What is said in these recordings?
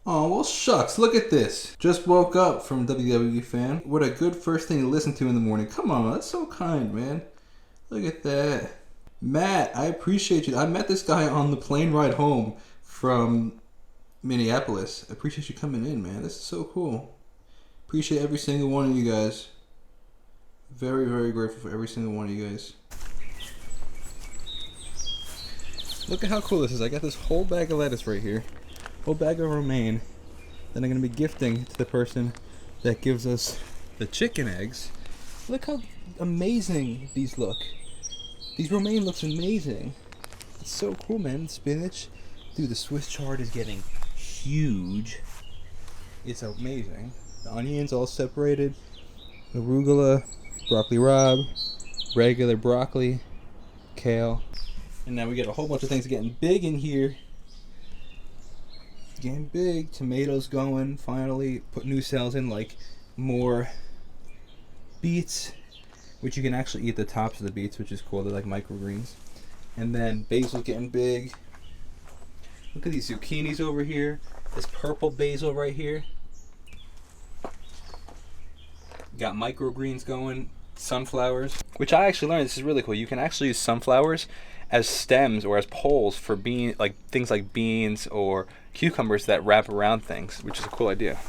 Oh, well, shucks, look at this. Just woke up from WWE fan. What a good first thing to listen to in the morning. Come on, that's so kind, man. Look at that. Matt, I appreciate you. I met this guy on the plane ride home from Minneapolis. I appreciate you coming in, man. This is so cool. Appreciate every single one of you guys. Very, very grateful for every single one of you guys. Look at how cool this is. I got this whole bag of lettuce right here. Whole bag of romaine that I'm going to be gifting to the person that gives us the chicken eggs. Look how amazing these look. These romaine looks amazing. It's so cool, man. Spinach. Dude, the Swiss chard is getting huge. It's amazing. The onions all separated. Arugula, broccoli rabe, regular broccoli, kale. And now we get a whole bunch of things getting big in here. Getting big. Tomatoes going. Finally put new cells in, like more beets, which you can actually eat the tops of the beets, which is cool. They're like microgreens. And then basil's getting big. Look at these zucchinis over here. This purple basil right here. Got microgreens going. Sunflowers, which I actually learned, this is really cool. You can actually use sunflowers as stems or as poles for things like beans or cucumbers that wrap around things, which is a cool idea.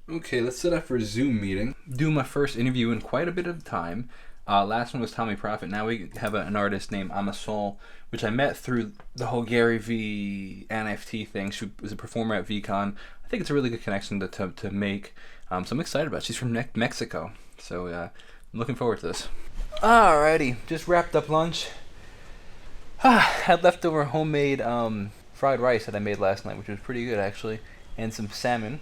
Okay, let's set up for a Zoom meeting. Do my first interview in quite a bit of time. Last one was Tommy Profit. Now we have an artist named Amasol, which I met through the whole Gary V NFT thing. She was a performer at VCon. I think it's a really good connection to make. So I'm excited about it. She's from Mexico. So I'm looking forward to this. Alrighty, just wrapped up lunch. Had leftover homemade fried rice that I made last night, which was pretty good actually, and some salmon.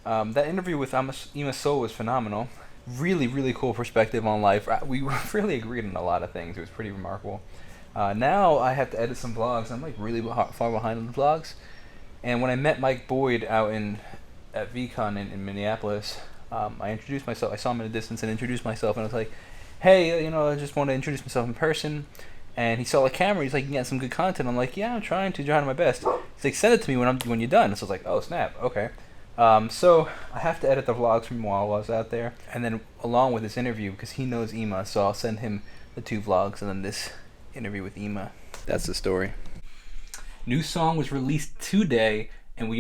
That interview with Ima Soul was phenomenal. Really, really cool perspective on life. We really agreed on a lot of things. It was pretty remarkable. Now I have to edit some vlogs. I'm like really far behind on the vlogs. And when I met Mike Boyd out at VCon in Minneapolis, I introduced myself. I saw him in the distance and introduced myself, and I was like, "Hey, I just want to introduce myself in person." And he saw the camera. He's like, "You got some good content." I'm like, "Yeah, I'm trying my best." He's like, "Send it to me when you're done." So I was like, "Oh snap, okay." So I have to edit the vlogs from while I was out there, and then along with this interview, because he knows Ima, so I'll send him the 2 vlogs and then this interview with Ima. That's the story. New song was released today, and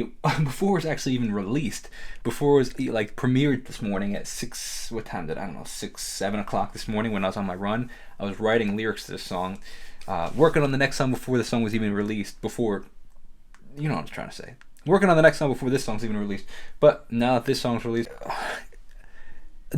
before it was actually even released, before it was like premiered this morning at 6. What time did I don't know 7 o'clock this morning when I was on my run. I was writing lyrics to this song, working on the next song before the song was even released. Before, you know what I'm trying to say. Working on the next song before this song's even released. But now that this song's released,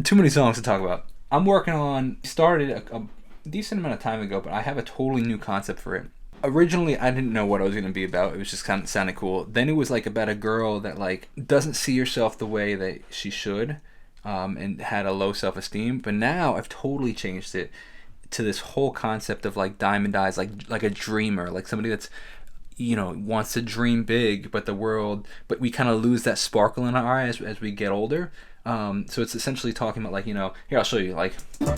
too many songs to talk about. I'm working on, started a decent amount of time ago, but I have a totally new concept for it. Originally, I didn't know what it was going to be about. It was just kind of sounded cool. Then it was like about a girl that like doesn't see herself the way that she should, and had a low self-esteem. But now I've totally changed it to this whole concept of like diamond eyes, like a dreamer, like somebody that's wants to dream big, but we kind of lose that sparkle in our eyes as we get older. So it's essentially talking about like, here, I'll show you, like,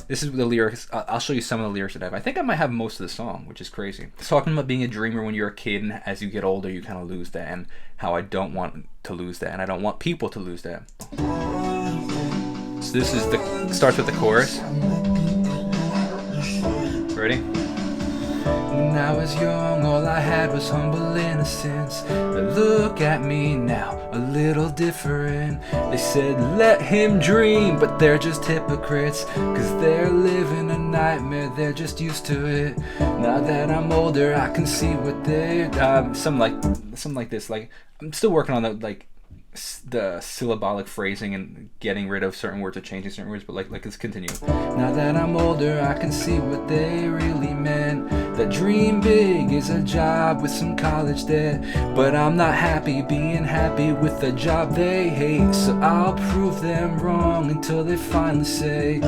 this is the lyrics. I'll show you some of the lyrics that I have. I think I might have most of the song, which is crazy. It's talking about being a dreamer when you're a kid, and as you get older, you kind of lose that, and how I don't want to lose that, and I don't want people to lose that. So this starts with the chorus. Ready? When I was young, all I had was humble innocence. But look at me now, a little different. They said let him dream, but they're just hypocrites, 'cause they're living a nightmare, they're just used to it. Now that I'm older, I can see what they're something like this. Like, I'm still working on the syllabolic phrasing and getting rid of certain words or changing certain words, but like let's continue. Now that I'm older, I can see what they really meant. That dream big is a job with some college debt, but I'm not happy being happy with the job they hate. So I'll prove them wrong until they finally say,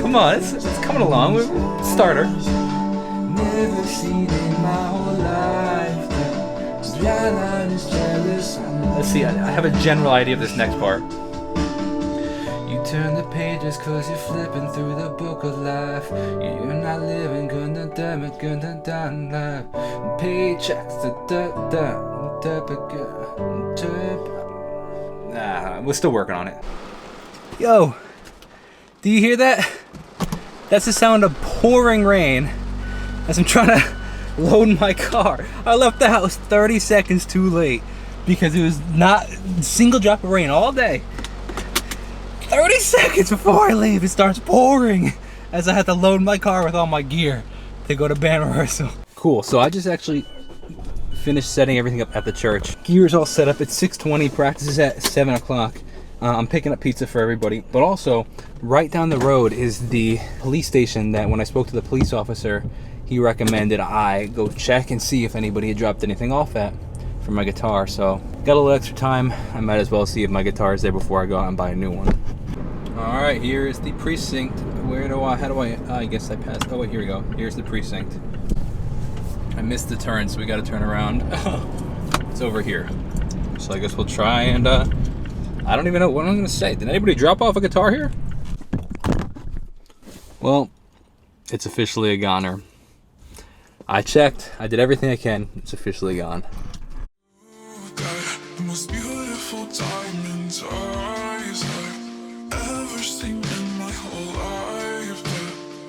come on, it's coming along. We're starter. Never seen in my whole life. Let's see, I have a general idea of this next part. You turn the pages 'cause you're flipping through the book of life. You're not living, gonna die life. Paychecks, We're still working on it. Yo, do you hear that? That's the sound of pouring rain as I'm trying to load my car. I left the house 30 seconds too late because it was not a single drop of rain all day. 30 seconds before I leave, it starts pouring as I had to load my car with all my gear to go to band rehearsal. Cool, so I just actually finished setting everything up at the church. Gear's all set up. It's 6:20, practice is at 7 o'clock. I'm picking up pizza for everybody, but also right down the road is the police station that when I spoke to the police officer, he recommended I go check and see if anybody had dropped anything off at for my guitar. So got a little extra time. I might as well see if my guitar is there before I go out and buy a new one. All right, here is the precinct. I guess I passed. Oh wait, here we go. Here's the precinct. I missed the turn, so we got to turn around. It's over here. So I guess we'll try and I don't even know what I'm going to say. Did anybody drop off a guitar here? Well, it's officially a goner. I checked. I did everything I can. It's officially gone. The most beautiful diamonds eyes I've ever seen in my whole life.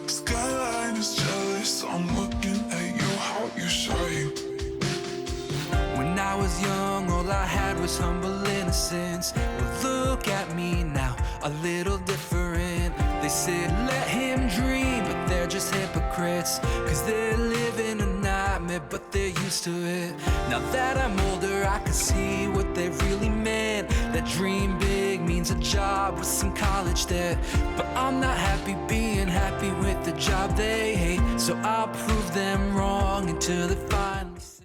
The skyline is jealous. I'm looking at you, how you shine. When I was young, all I had was humble innocence. Well, look at me now, a little different. They said let him dream, but they're just hypocrites. Cause they're living a nightmare, but they're used to it. Now that I'm older, I can see what they really meant. That dream big means a job with some college debt. But I'm not happy being happy with the job they hate. So I'll prove them wrong until they finally see.